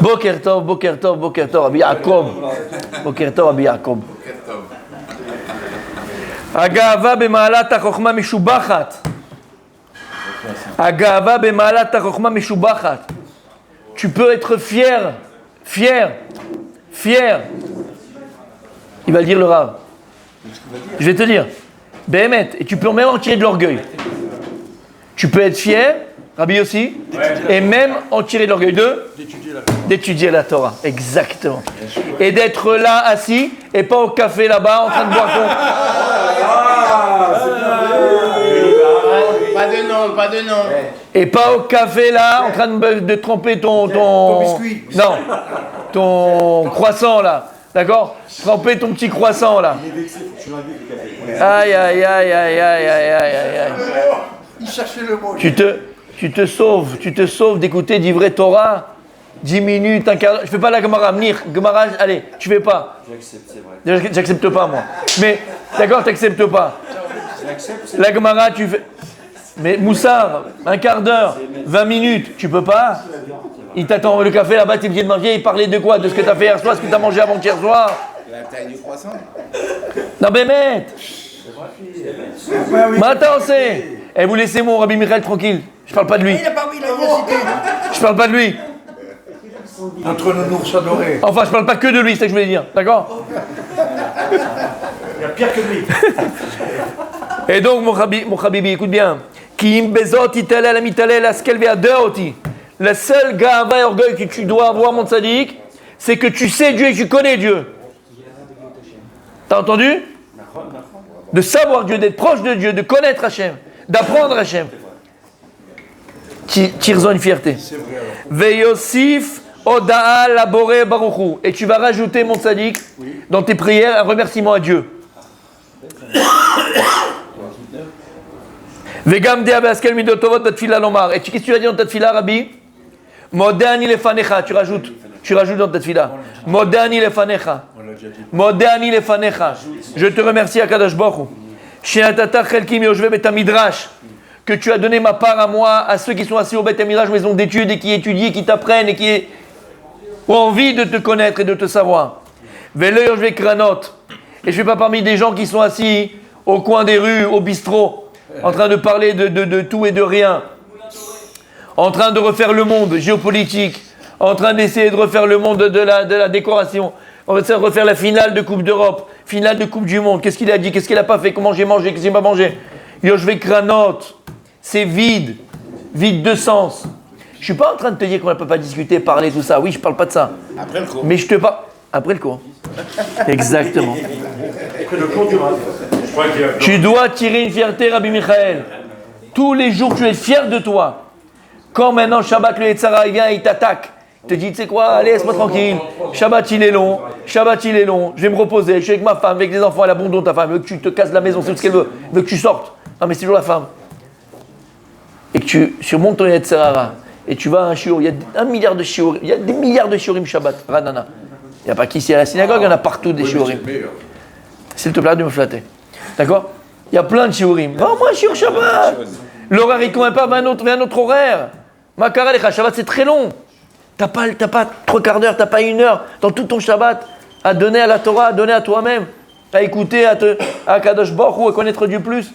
Boker Tov, Boker Tov, Boker Tov, Rabbi Yaakov. Boker Tov, Rabbi Yaakov. הגאווה במעלת החוכמה משובחת. הגאווה במעלת החוכמה משובחת. Tu peux être fier, fier, fier. Il va le dire le Rav. Je vais te dire. Béhémet, et tu peux même en tirer de l'orgueil. Tu peux être fier, Rabbi aussi, et même en tirer de l'orgueil d'étudier la Torah. Exactement. Et d'être là assis et pas au café là-bas en train de boire ton. Pas de nom. Et pas au café là en train de tremper ton biscuit. Non, ton croissant là. D'accord? Tremper ton petit croissant là. Aïe, aïe, aïe, aïe, aïe, aïe, aïe, aïe. Il cherchait le mot. Tu te sauves d'écouter d'ivrer Torah 10 minutes, un quart d'heure. Je fais pas la Gemara, Gemara, allez, tu fais pas. J'accepte, c'est vrai. J'accepte pas moi. Mais, d'accord, t'acceptes pas. La Gemara, tu fais. Mais Moussard, un quart d'heure, 20 minutes, tu peux pas. Il t'attend le café là-bas, t'es obligé de manger, il parlait de quoi? De ce que t'as fait hier soir, ce que t'as mangé avant-hier soir. La taille du croissant. Non mais mec. Mais attends, c'est. Eh, vous laissez mon Rabbi Michael tranquille. Je parle pas de lui. Il a pas oui, il a cité. Je parle pas de lui. Notre nounours adoré. Enfin, je parle pas que de lui, c'est ce que je voulais dire. D'accord? Il y a pire que lui. Et donc, mon Habibi, écoute bien. Ki im bezot italel amitalel askel ve'adaoti. Le seul gava et orgueil que tu dois avoir, mon tzaddik, c'est que tu sais Dieu et que tu connais Dieu. T'as entendu? De savoir Dieu, d'être proche de Dieu, de connaître Hachem, d'apprendre Hachem. Tire-en une fierté. Ve'yosif oda'a labore baruchu. Et tu vas rajouter, mon tzaddik, dans tes prières, un remerciement à Dieu. Vegam dea be'askel midotovot tatfila lomar. Et qu'est-ce que tu vas dire dans ta tfila, Rabbi? Modani lefanecha. Tu rajoutes dans ta tfila. Modani lefanecha. Modani lefanecha. Je te remercie, Akadosh Baruch Hu. She'atata chelkim yoshve bet midrash. Que tu as donné ma part à moi, à ceux qui sont assis au Bet Midrash, maison d'études, et qui étudient, qui t'apprennent, et qui ont envie de te connaître et de te savoir. Vele yoshve kranot. Et je ne suis pas parmi des gens qui sont assis au coin des rues, au bistrot, en train de parler de tout et de rien, en train de refaire le monde géopolitique, en train d'essayer de refaire le monde de la décoration, on va essayer de refaire la finale de Coupe d'Europe, finale de Coupe du Monde, qu'est-ce qu'il a dit, qu'est-ce qu'il n'a pas fait, comment j'ai mangé, qu'est-ce qu'il n'a pas mangé. Yoshve kranot, c'est vide de sens. Je ne suis pas en train de te dire qu'on ne peut pas discuter, parler, tout ça, oui, je ne parle pas de ça. Après le cours. Mais je te parle... Après le cours. Exactement. Après le cours du Rav. Tu dois tirer une fierté, Rabbi Michael. Tous les jours, tu es fier de toi. Quand maintenant Shabbat, le Yetzara, il vient et il t'attaque. Il te dit, tu sais quoi, allez, laisse-moi tranquille. Shabbat, il est long. Je vais me reposer. Je suis avec ma femme, avec les enfants. Elle abandonne ta femme. Elle veut que tu te casses la maison, c'est tout ce qu'elle veut. Elle veut que tu sortes. Non, mais c'est toujours la femme. Et que tu surmontes ton Yetzara. Et tu vas à un shiur. Il y a 1 milliard de shiurim. Il y a des milliards de shiurim Shabbat. Ranana. Il n'y a pas qu'ici à la synagogue, il y en a partout des shiurim. S'il te plaît, de me flatter. D'accord? Il y a plein de shiurim. Va au moins shiur Shabbat. L'horaire, il ne convient pas, va un autre horaire. Makara lecha, Shabbat, c'est très long. T'as pas 3 quarts d'heure, t'as pas 1 heure dans tout ton Shabbat à donner à la Torah, à donner à toi-même, à écouter, à Kadosh Baruch Hu, à connaître Dieu plus.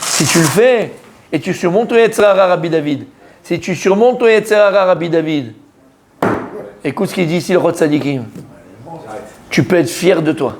Si tu le fais, et tu surmontes ton Yetzirah, Rabbi David, si tu surmontes ton Yetzirah, Rabbi David, écoute ce qu'il dit ici, le Rod Sadikim. Tu peux être fier de toi.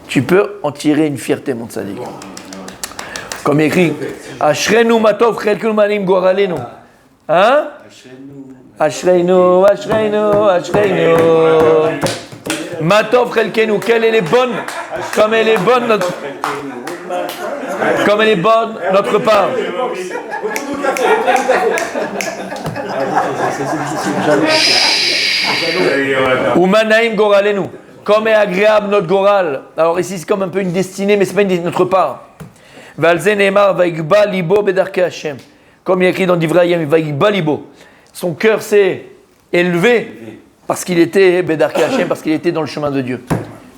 Tu peux en tirer une fierté, mon Sadik. Comme écrit, Ashrenu matov chelkenu manim goralenu. Hein? Ashrenu. Matov chelkenu. Quelle elle est bonne, comme elle est bonne notre part. Umanaim goralenu. Comme est agréable notre goral. Alors ici c'est comme un peu une destinée, mais c'est pas notre part. Valze neemar vaigba libo bedarke Hashem. Comme il y a écrit dans Divrayim, vaigba libo. Son cœur s'est élevé parce qu'il était bedarke Hashem, parce qu'il était dans le chemin de Dieu.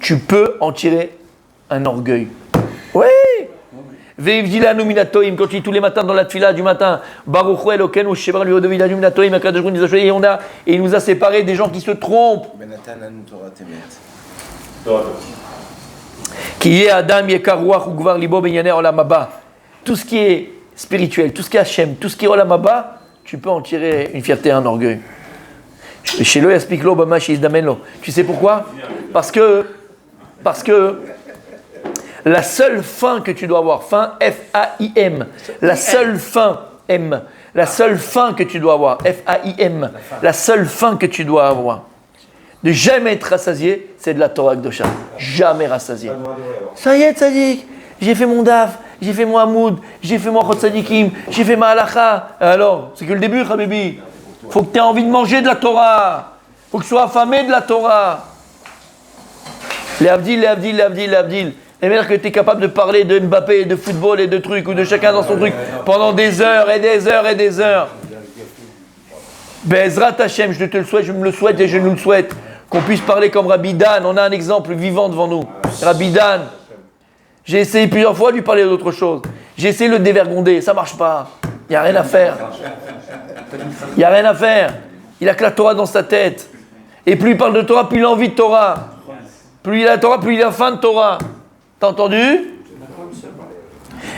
Tu peux en tirer un orgueil. Oui. Ve'ivdilanu minatoim, quand tu dis tous les matins dans la tfila du matin, Baruch Hu Elokeinu shebar li'odovilanu minatoim, Akadosh Baruch Hu nous a choisis, et il nous a séparés des gens qui se trompent. Benatan anu Torah temet. Qui est Adam Yekaruach ou Gvar Libo Benyane Olam Haba. Tout ce qui est spirituel, tout ce qui est Hachem, tout ce qui est Olam Haba, tu peux en tirer une fierté, un orgueil. Chez le explique lo bama chez Isdamenlo. Tu sais pourquoi? Parce que la seule fin que tu dois avoir, fin F-A-I-M, la seule fin M, la seule fin que tu dois avoir, F-A-I-M, la seule fin que tu dois avoir, de jamais être rassasié, c'est de la Torah Kdosha. Jamais rassasié. Ça y est, Tzadik, j'ai fait mon daf, j'ai fait mon hamoud, j'ai fait mon chot tzadikim, j'ai fait ma halacha. Alors, c'est que le début, Habibi. Faut que tu aies envie de manger de la Torah. Faut que tu sois affamé de la Torah. Les Abdil. Et bien que tu es capable de parler de Mbappé, de football et de trucs, ou de chacun dans son truc, pendant des heures et des heures et des heures. Bezrat Hashem, je te le souhaite, je me le souhaite et je nous le souhaite. Qu'on puisse parler comme Rabbi Dan. On a un exemple vivant devant nous. Rabbi Dan. J'ai essayé plusieurs fois de lui parler d'autre chose. J'ai essayé de le dévergonder. Ça marche pas. Il n'y a rien à faire. Il n'y a rien à faire. Il a que la Torah dans sa tête. Et plus il parle de Torah, plus il a envie de Torah. Plus il a la Torah, plus il a faim de Torah. T'as entendu?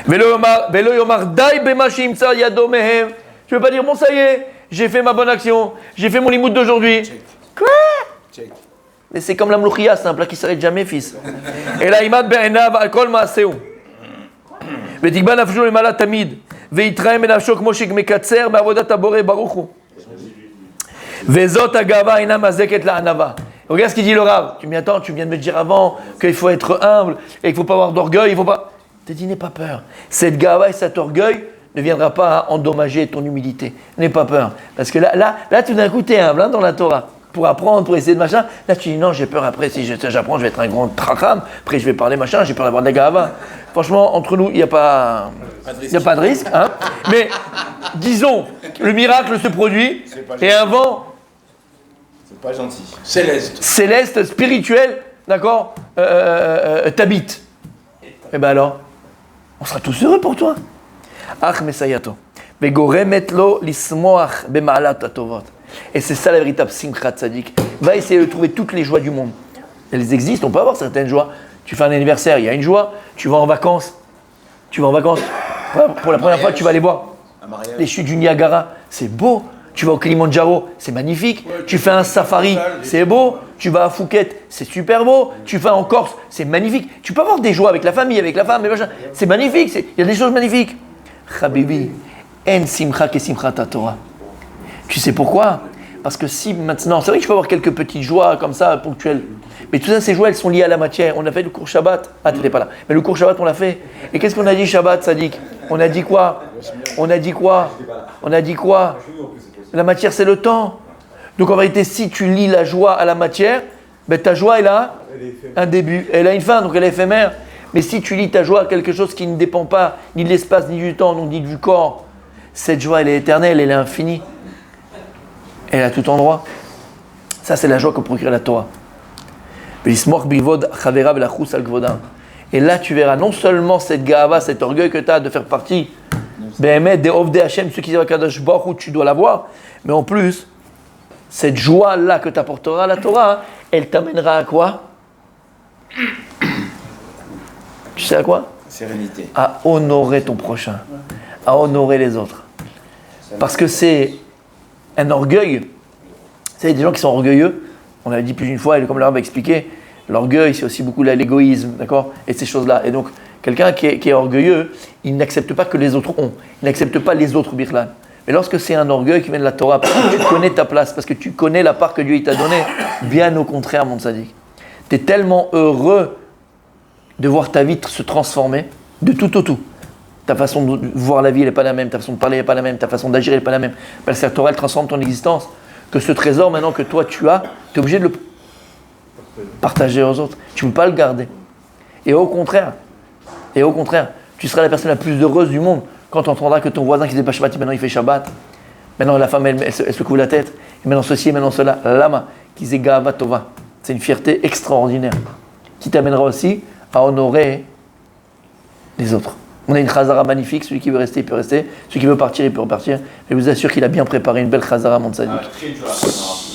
Velo yomar dai bema sheimtsa yado mehem. Tu veux pas dire, bon ça y est, j'ai fait ma bonne action, j'ai fait mon limoud d'aujourd'hui. Quoi? Mais c'est comme la mlouchia, c'est un plat qui s'arrête jamais, fils. Et là, imad be'enav al kol ma'aseu. Vetikba nafshu lemala tamid. Veitraem benafsho kmo shekmekatzer be'avodat haboré baruch hu. Vezot agava ina mazeket la'anava. Regarde ce qu'il dit le Rav. Tu m'attends, tu viens de me dire avant qu'il faut être humble et qu'il ne faut pas avoir d'orgueil, il faut pas. Je te dis, n'aie pas peur. Cette gava et cet orgueil ne viendra pas endommager ton humilité. N'aie pas peur. Parce que là, tout d'un coup, tu es humble dans la Torah. Pour apprendre, pour essayer de machin. Là, tu dis, non, j'ai peur après. Si j'apprends, je vais être un grand tracham. Après, je vais parler machin, j'ai peur d'avoir de la gava. Franchement, entre nous, il n'y a pas de risque. Hein. Mais disons, le miracle se produit et un vent. C'est pas gentil. Céleste, spirituel, d'accord, t'habite. Et ben alors, on sera tous heureux pour toi. Ach mesayato. Vegoremetlo lismoach bema'alat atovot. Et c'est ça la véritable simchat tzadik. Va essayer de trouver toutes les joies du monde. Elles existent, on peut avoir certaines joies. Tu fais un anniversaire, il y a une joie. Tu vas en vacances. Pour la première fois, tu vas aller voir les chutes du Niagara. C'est beau. Tu vas au Kilimandjaro, c'est magnifique. Ouais, tu fais un safari, c'est beau. Tu vas à Phuket, c'est super beau. Tu vas en Corse, c'est magnifique. Tu peux avoir des joies avec la famille, avec la femme, c'est magnifique. Il y a des choses magnifiques. Habibi, en simcha ke simchat Torah. Tu sais pourquoi? Parce que si maintenant, c'est vrai que tu peux avoir quelques petites joies comme ça, ponctuelles. Mais toutes ces joies, elles sont liées à la matière. On a fait le cours Shabbat. Ah, t'étais pas là. Mais le cours Shabbat, on l'a fait. Et qu'est-ce qu'on a dit Shabbat, Sadik? On a dit quoi? La matière, c'est le temps. Donc en vérité, si tu lis la joie à la matière, ben, ta joie, elle a un début, elle a une fin, donc elle est éphémère. Mais si tu lis ta joie à quelque chose qui ne dépend pas ni de l'espace, ni du temps, ni du corps, cette joie, elle est éternelle, elle est infinie. Elle est à tout endroit. Ça, c'est la joie que procure la Torah. Et là, tu verras non seulement cette gava, cet orgueil que tu as de faire partie des Ovdei Hashem, ceux qui disent Kadosh Baruch Hu, tu dois l'avoir, mais en plus, cette joie-là que t'apportera la Torah, elle t'amènera à quoi? Tu sais à quoi? Sérénité. À honorer ton prochain, à honorer les autres. Parce que c'est un orgueil. Il y a des gens qui sont orgueilleux, on l'avait dit plus d'une fois, et comme l'Arabe a expliqué, l'orgueil, c'est aussi beaucoup l'égoïsme, d'accord? Et ces choses-là. Et donc, quelqu'un qui est orgueilleux, il n'accepte pas que les autres ont. Il n'accepte pas les autres birlan. Mais lorsque c'est un orgueil qui vient de la Torah, parce que tu connais ta place, parce que tu connais la part que Dieu t'a donnée, bien au contraire, mon tzaddik. Tu es tellement heureux de voir ta vie se transformer, de tout au tout. Ta façon de voir la vie, elle n'est pas la même, ta façon de parler n'est pas la même, ta façon d'agir n'est pas la même. Parce que la Torah, elle transforme ton existence. Que ce trésor, maintenant que toi tu as, tu es obligé de le partager aux autres. Tu ne peux pas le garder. Et au contraire, tu seras la personne la plus heureuse du monde quand tu entendras que ton voisin qui faisait pas Shabbat, maintenant il fait Shabbat. Maintenant la femme, elle se couvre la tête. Et maintenant ceci, et maintenant cela. Lama, qui faisait Gava Tova. C'est une fierté extraordinaire qui t'amènera aussi à honorer les autres. On a une chazara magnifique, celui qui veut rester, il peut rester. Celui qui veut partir, il peut repartir. Je vous assure qu'il a bien préparé une belle chazara, mon tzaddik. Très dur à faire.